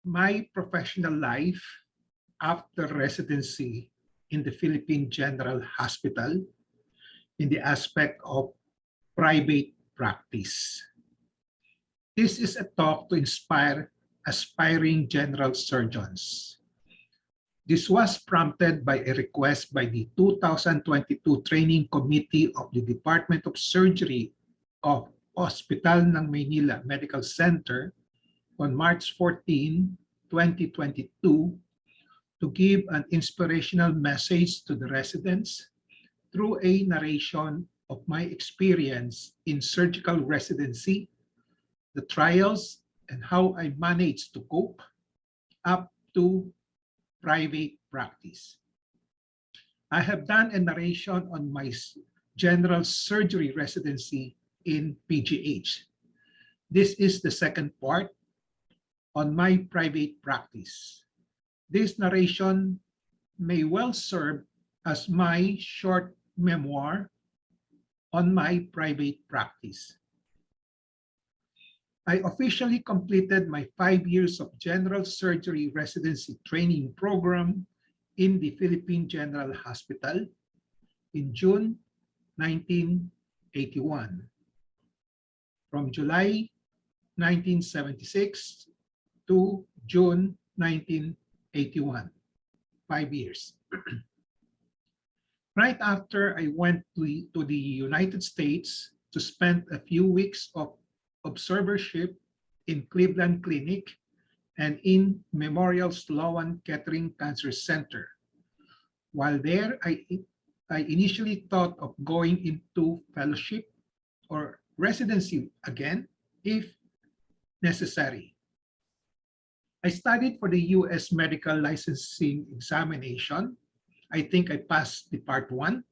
my professional life after residency in the Philippine General Hospital in the aspect of private practice. This is a talk to inspire aspiring general surgeons. This was prompted by a request by the 2022 Training Committee of the Department of Surgery of Hospital ng Maynila Medical Center on March 14, 2022 to give an inspirational message to the residents through a narration of my experience in surgical residency, the trials, and how I managed to cope up to private practice. I have done a narration on my general surgery residency in PGH. This is the second part on my private practice. This narration may well serve as my short memoir on my private practice. I officially completed my 5 years of general surgery residency training program in the Philippine General Hospital in June 1981. From July 1976 to June 1981, 5 years. Right after I went to the United States to spend a few weeks of observership in Cleveland Clinic and in Memorial Sloan Kettering Cancer Center. While there, I initially thought of going into fellowship or residency again, if necessary. I studied for the U.S. medical licensing examination. I think I passed the part 1.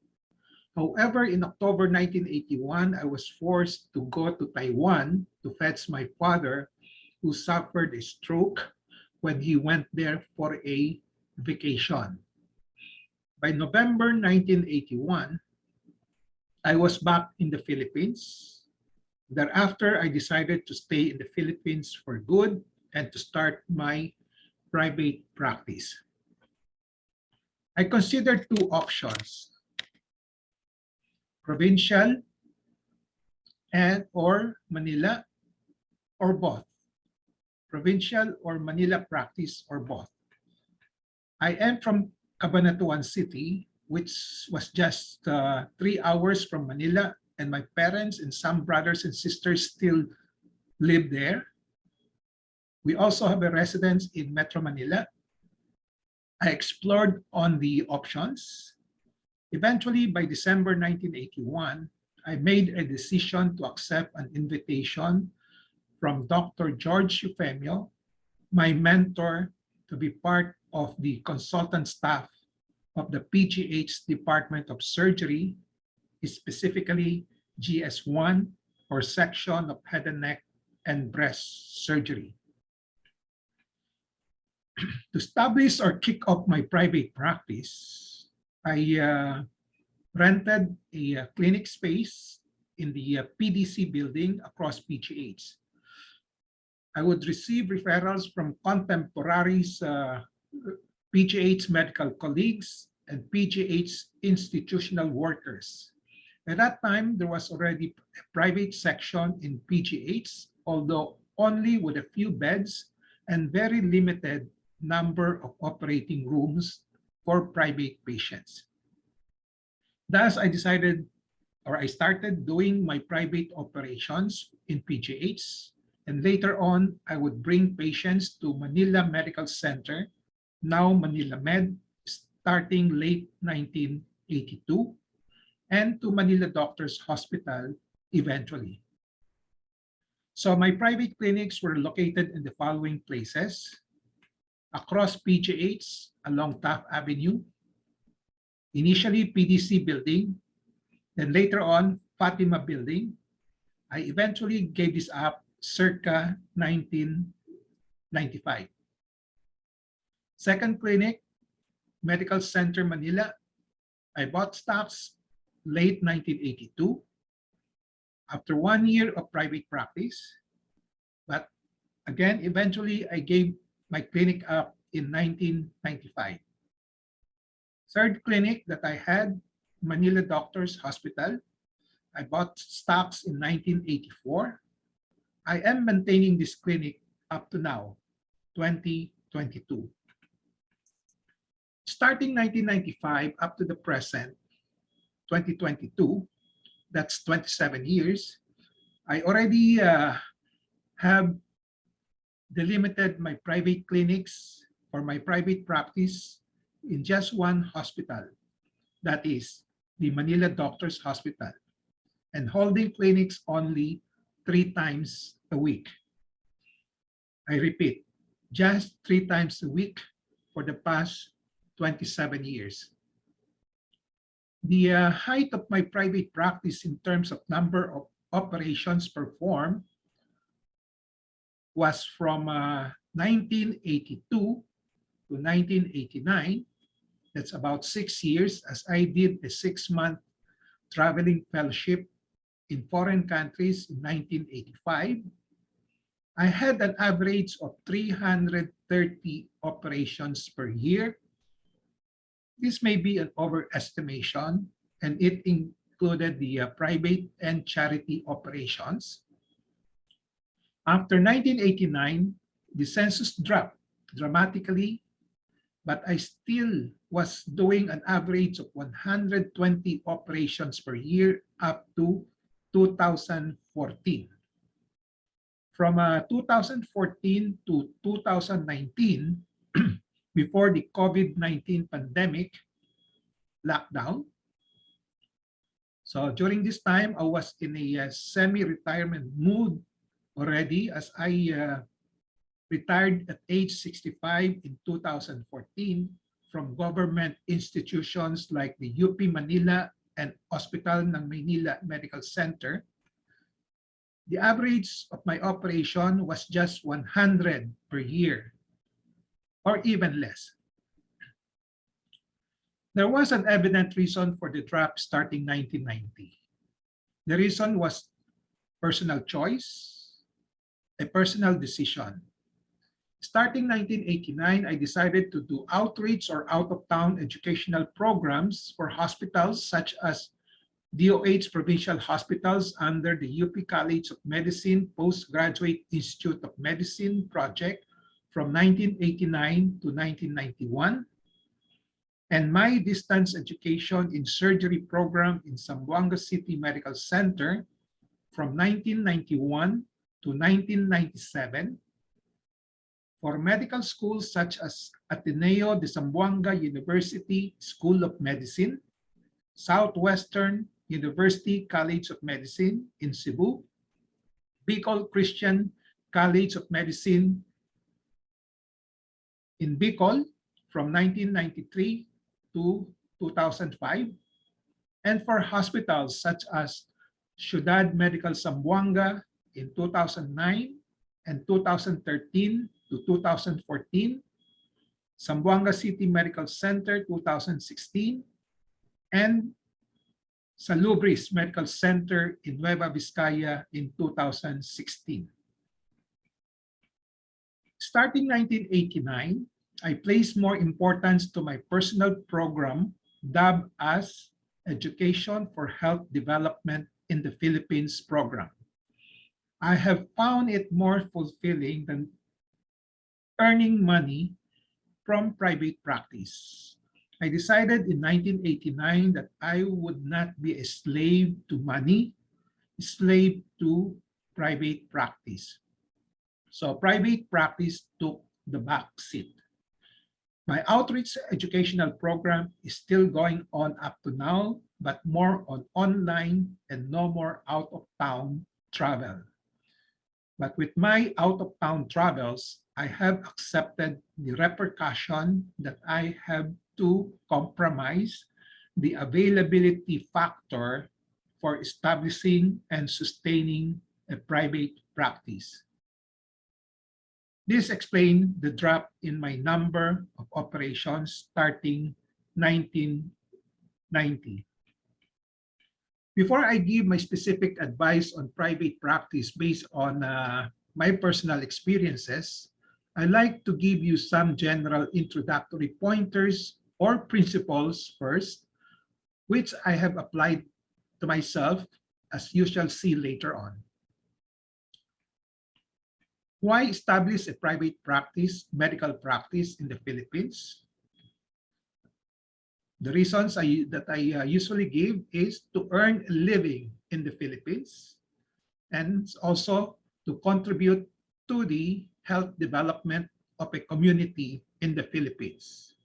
However, in October 1981, I was forced to go to Taiwan to fetch my father, who suffered a stroke when he went there for a vacation. By November 1981, I was back in the Philippines. Thereafter, I decided to stay in the Philippines for good and to start my private practice. I considered 2 options: provincial or Manila, or both. Provincial or Manila practice, or both. I am from Cabanatuan City, which was just 3 hours from Manila, and my parents and some brothers and sisters still live there. We also have a residence in Metro Manila. I explored on the options. Eventually, by December 1981, I made a decision to accept an invitation from Dr. George Eufemio, my mentor, to be part of the consultant staff of the PGH Department of Surgery, specifically GS1, or section of head and neck and breast surgery. To establish or kick off my private practice, I rented a clinic space in the PDC building across PGH. I would receive referrals from contemporaries, PGH medical colleagues, and PGH institutional workers. At that time, there was already a private section in PGH, although only with a few beds and very limited number of operating rooms for private patients. Thus, I started doing my private operations in PGH, and later on, I would bring patients to Manila Medical Center, now Manila Med, starting late 1982, and to Manila Doctors Hospital eventually. So my private clinics were located in the following places: across PGH along Taft Avenue, initially PDC building, then later on Fatima building. I eventually gave this up circa 1995. Second clinic, Medical Center Manila. I bought stocks late 1982 after 1 year of private practice. But again, eventually I gave my clinic up in 1995. Third clinic that I had, Manila Doctors Hospital. I bought stocks in 1984. I am maintaining this clinic up to now, 2022. Starting 1995 up to the present, 2022, that's 27 years, I already have delimited my private clinics or my private practice in just one hospital, that is the Manila Doctors Hospital, and holding clinics only 3 times a week. I repeat, just 3 times a week for the past 27 years. The height of my private practice in terms of number of operations performed was from 1982 to 1989. That's about 6 years, as I did a 6-month traveling fellowship in foreign countries in 1985. I had an average of 330 operations per year. This may be an overestimation, and it included the private and charity operations. After 1989, the census dropped dramatically, but I still was doing an average of 120 operations per year up to 2014. From 2014 to 2019, before the COVID-19 pandemic lockdown. So during this time, I was in a semi-retirement mood already, as I retired at age 65 in 2014 from government institutions like the UP Manila and Hospital ng Maynila Medical Center. The average of my operation was just 100 per year, or even less. There was an evident reason for the drop starting 1990. The reason was personal choice, a personal decision. Starting 1989, I decided to do outreach or out-of-town educational programs for hospitals such as DOH provincial hospitals under the UP College of Medicine Postgraduate Institute of Medicine project from 1989 to 1991, and my distance education in surgery program in Zamboanga City Medical Center from 1991 to 1997, for medical schools such as Ateneo de Zamboanga University School of Medicine, Southwestern University College of Medicine in Cebu, Bicol Christian College of Medicine in Bicol from 1993 to 2005, and for hospitals such as Ciudad Medical Zamboanga in 2009 and 2013 to 2014, Zamboanga City Medical Center 2016, and Salubris Medical Center in Nueva Vizcaya in 2016. Starting 1989, I placed more importance to my personal program dubbed as Education for Health Development in the Philippines program. I have found it more fulfilling than earning money from private practice. I decided in 1989 that I would not be a slave to money, a slave to private practice. So private practice took the back seat. My outreach educational program is still going on up to now, but more on online and no more out-of-town travel. But with my out-of-town travels, I have accepted the repercussion that I have to compromise the availability factor for establishing and sustaining a private practice. This explains the drop in my number of operations starting 1990. Before I give my specific advice on private practice based on my personal experiences, I'd like to give you some general introductory pointers or principles first, which I have applied to myself, as you shall see later on. Why establish a private practice, medical practice in the Philippines? The reasons that I usually give is to earn a living in the Philippines and also to contribute to the health development of a community in the Philippines.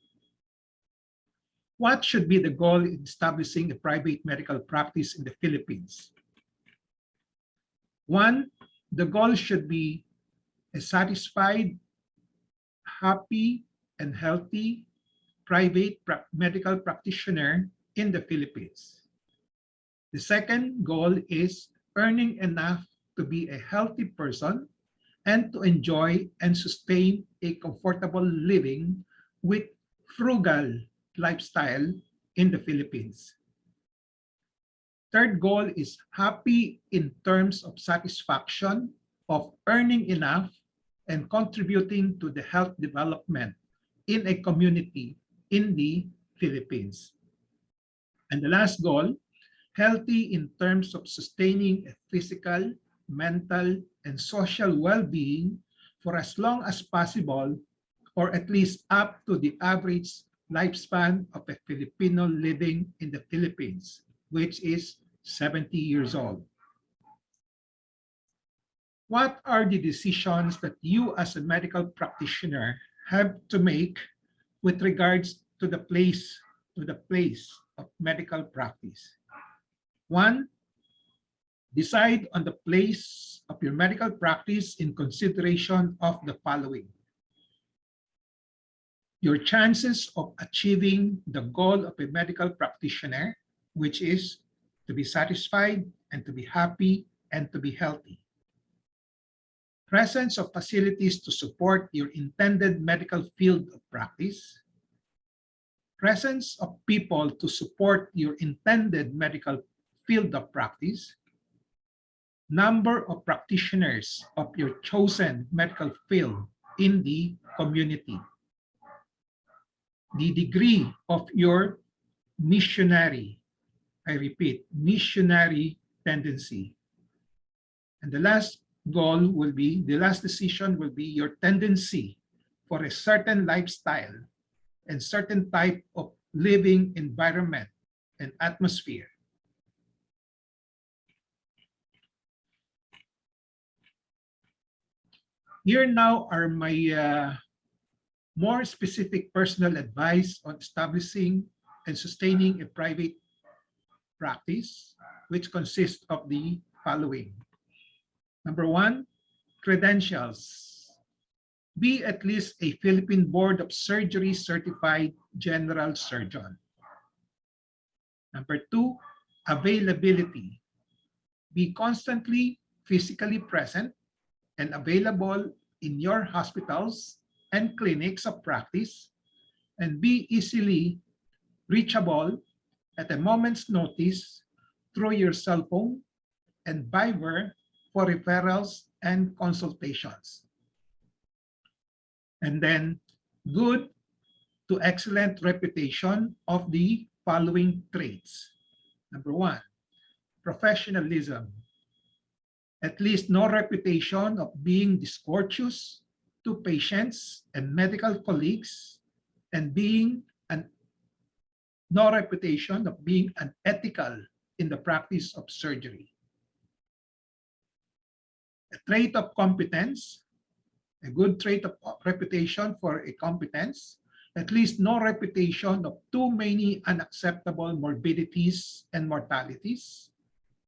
What should be the goal in establishing a private medical practice in the Philippines? One, the goal should be a satisfied, happy, and healthy private medical practitioner in the Philippines. The second goal is earning enough to be a healthy person and to enjoy and sustain a comfortable living with frugal lifestyle in the Philippines. Third goal is happy in terms of satisfaction of earning enough and contributing to the health development in a community in the Philippines. And the last goal, healthy in terms of sustaining a physical, mental, and social well-being for as long as possible, or at least up to the average lifespan of a Filipino living in the Philippines, which is 70 years old. What are the decisions that you as a medical practitioner have to make with regards to the place of medical practice? One, decide on the place of your medical practice in consideration of the following: your chances of achieving the goal of a medical practitioner, which is to be satisfied and to be happy and to be healthy. Presence of facilities to support your intended medical field of practice. Presence of people to support your intended medical field of practice. Number of practitioners of your chosen medical field in the community. The degree of your missionary, I repeat, missionary tendency. And the last decision will be your tendency for a certain lifestyle and certain type of living environment and atmosphere. Here now are my more specific personal advice on establishing and sustaining a private practice, which consists of the following. Number one, credentials. Be at least a Philippine Board of Surgery certified general surgeon. Number two, availability. Be constantly physically present and available in your hospitals and clinics of practice, and be easily reachable at a moment's notice through your cell phone and Viber for referrals and consultations. And then good to excellent reputation of the following traits. Number one, professionalism. At least no reputation of being discourteous to patients and medical colleagues, and no reputation of being unethical in the practice of surgery. A trait of competence, a good trait of reputation for a competence, at least no reputation of too many unacceptable morbidities and mortalities.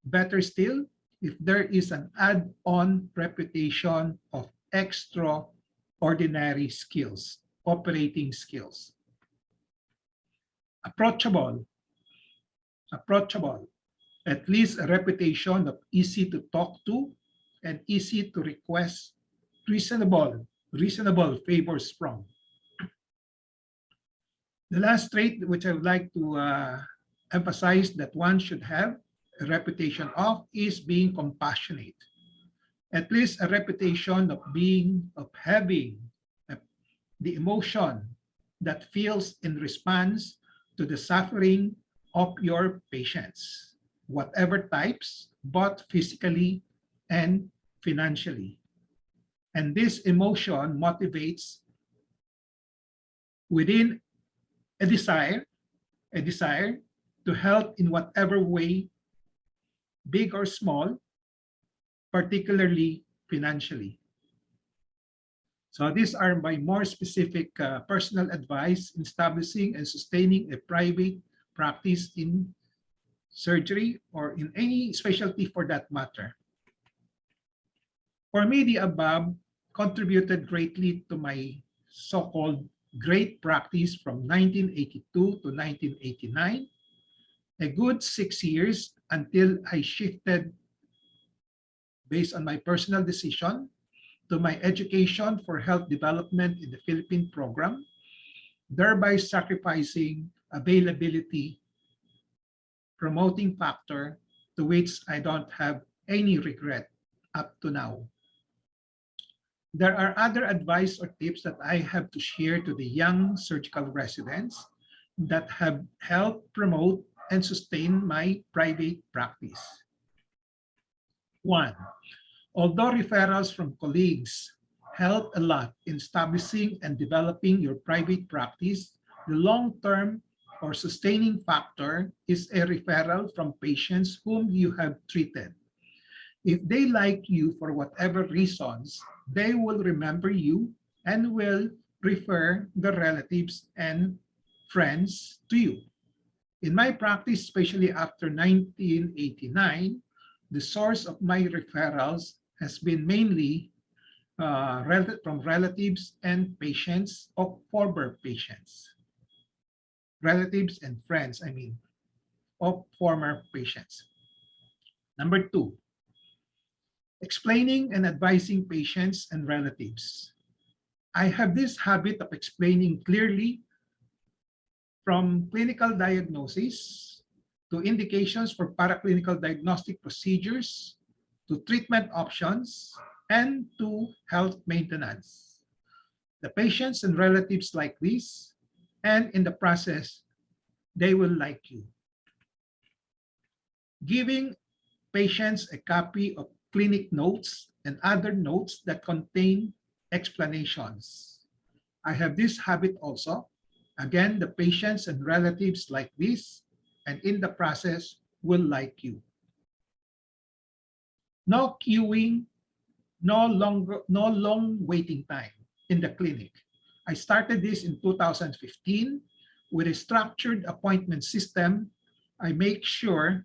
Better still, if there is an add-on reputation of extraordinary skills, operating skills. Approachable, at least a reputation of easy to talk to and easy to request reasonable favors from. The last trait which I would like to emphasize that one should have a reputation of is being compassionate. At least a reputation of having the emotion that feels in response to the suffering of your patients, whatever types, both physically and financially. And this emotion motivates within a desire, a desire to help in whatever way, big or small, particularly financially. So these are my more specific personal advice in establishing and sustaining a private practice in surgery or in any specialty for that matter. For me, the above contributed greatly to my so-called great practice from 1982 to 1989, a good 6 years until I shifted based on my personal decision to my education for health development in the Philippine program, thereby sacrificing availability, promoting factor to which I don't have any regret up to now. There are other advice or tips that I have to share to the young surgical residents that have helped promote and sustain my private practice. One, although referrals from colleagues help a lot in establishing and developing your private practice, the long-term or sustaining factor is a referral from patients whom you have treated. If they like you for whatever reasons, they will remember you and will refer the relatives and friends to you. In my practice, especially after 1989, the source of my referrals has been mainly from relatives and patients of former patients. Relatives and friends, I mean, of former patients. Number two, explaining and advising patients and relatives. I have this habit of explaining clearly from clinical diagnosis to indications for paraclinical diagnostic procedures to treatment options and to health maintenance. The patients and relatives like this, and in the process, they will like you. Giving patients a copy of clinic notes and other notes that contain explanations. I have this habit also. Again, the patients and relatives like this, and in the process will like you. No queuing, no long waiting time in the clinic. I started this in 2015 with a structured appointment system. I make sure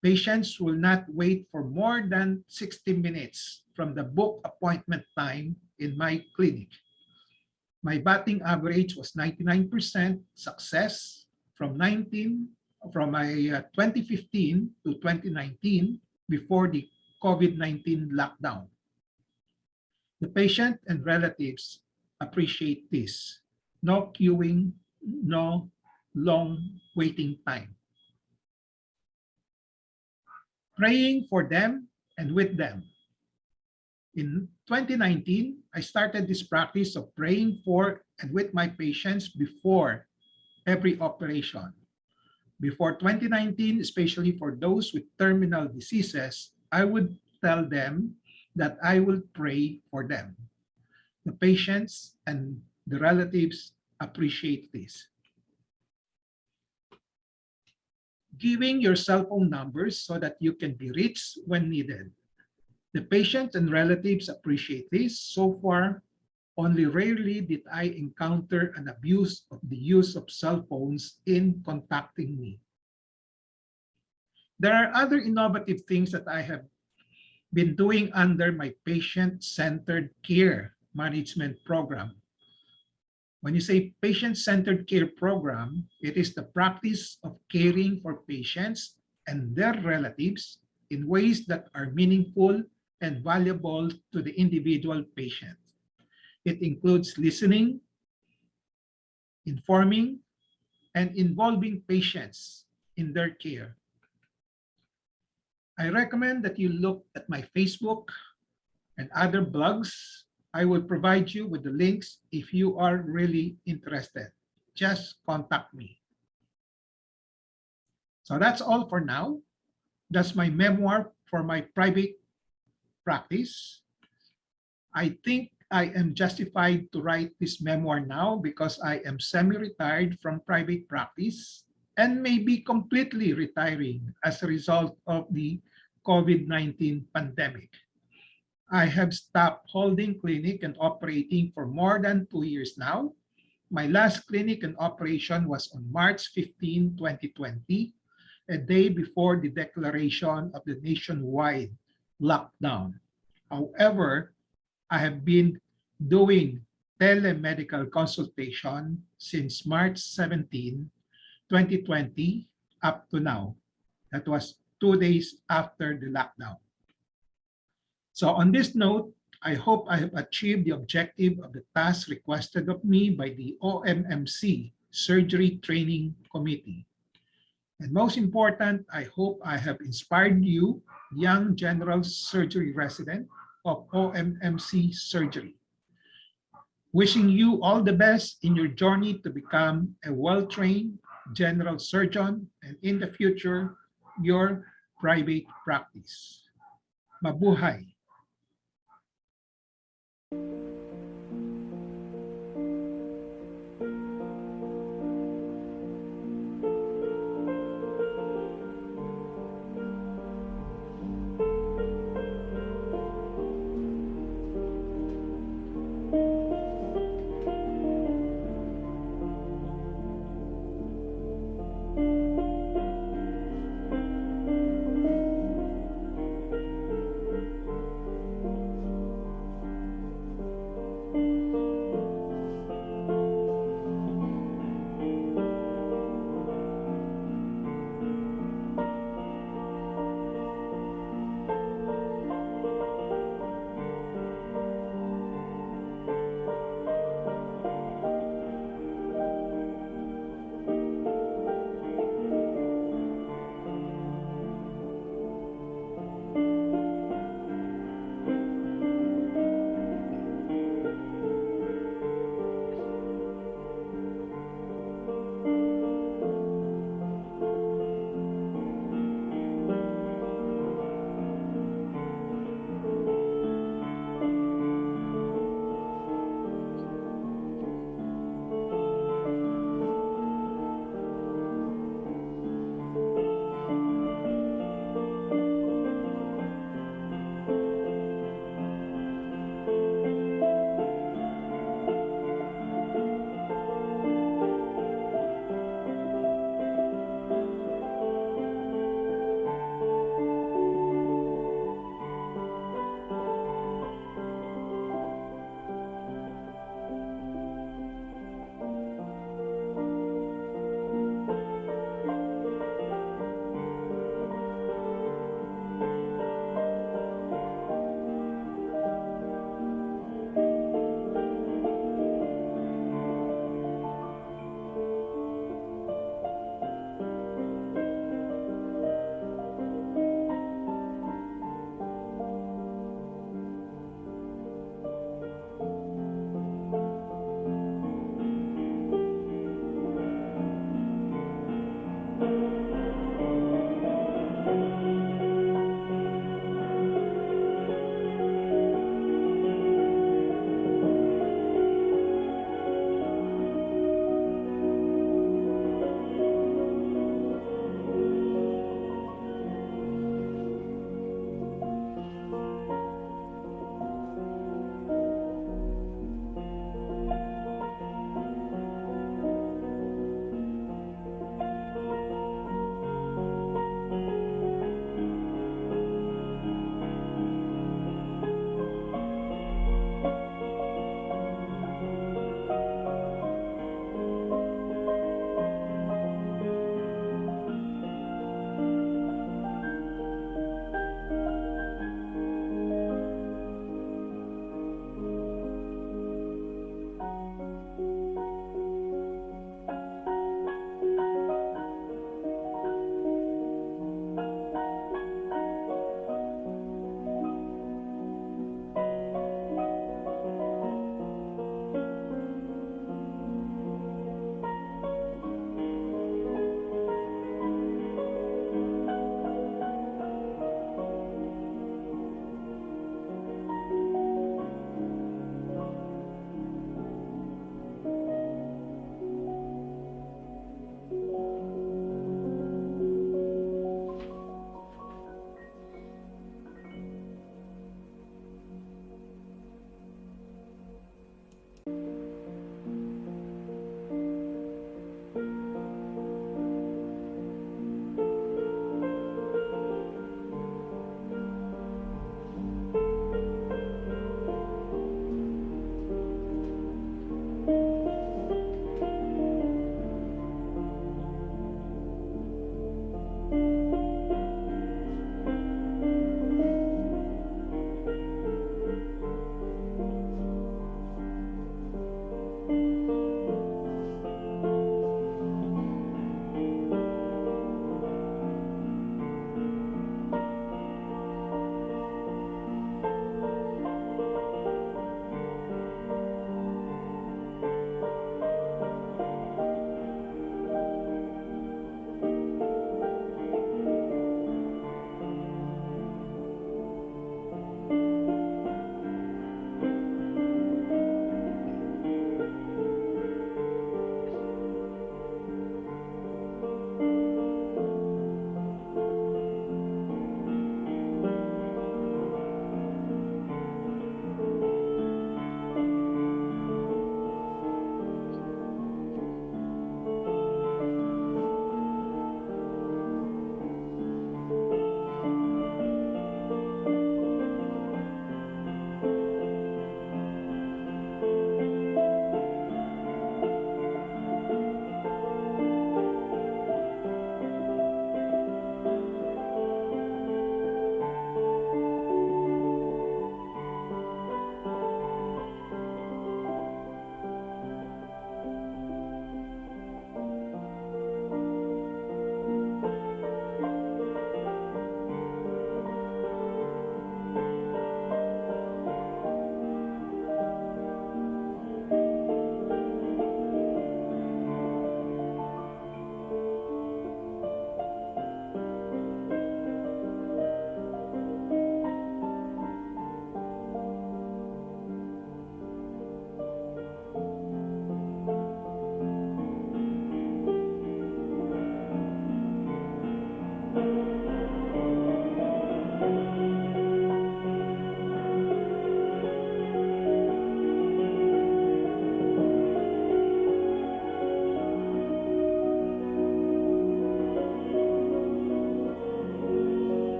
patients will not wait for more than 60 minutes from the book appointment time in my clinic. My batting average was 99% success from my 2015 to 2019 before the COVID-19 lockdown. The patient and relatives appreciate this. No queuing, no long waiting time. Praying for them and with them. In 2019, I started this practice of praying for and with my patients before every operation. Before 2019, especially for those with terminal diseases, I would tell them that I will pray for them. The patients and the relatives appreciate this. Giving your cell phone numbers so that you can be reached when needed. The patients and relatives appreciate this. So far, only rarely did I encounter an abuse of the use of cell phones in contacting me. There are other innovative things that I have been doing under my patient-centered care management program. When you say patient-centered care program, it is the practice of caring for patients and their relatives in ways that are meaningful and valuable to the individual patient. It includes listening, informing, and involving patients in their care. I recommend that you look at my Facebook and other blogs I will provide you with the links if you are really interested. Just contact me. So that's all for now. That's my memoir for my private practice. I think I am justified to write this memoir now because I am semi-retired from private practice and may be completely retiring as a result of the COVID-19 pandemic. I have stopped holding clinic and operating for more than 2 years now. My last clinic and operation was on March 15, 2020, a day before the declaration of the nationwide lockdown. However, I have been doing telemedical consultation since March 17, 2020 up to now. That was 2 days after the lockdown. So on this note, I hope I have achieved the objective of the task requested of me by the OMMC Surgery Training Committee. And most important, I hope I have inspired you, young general surgery resident of OMMC Surgery. Wishing you all the best in your journey to become a well-trained general surgeon and in the future, your private practice. Mabuhay!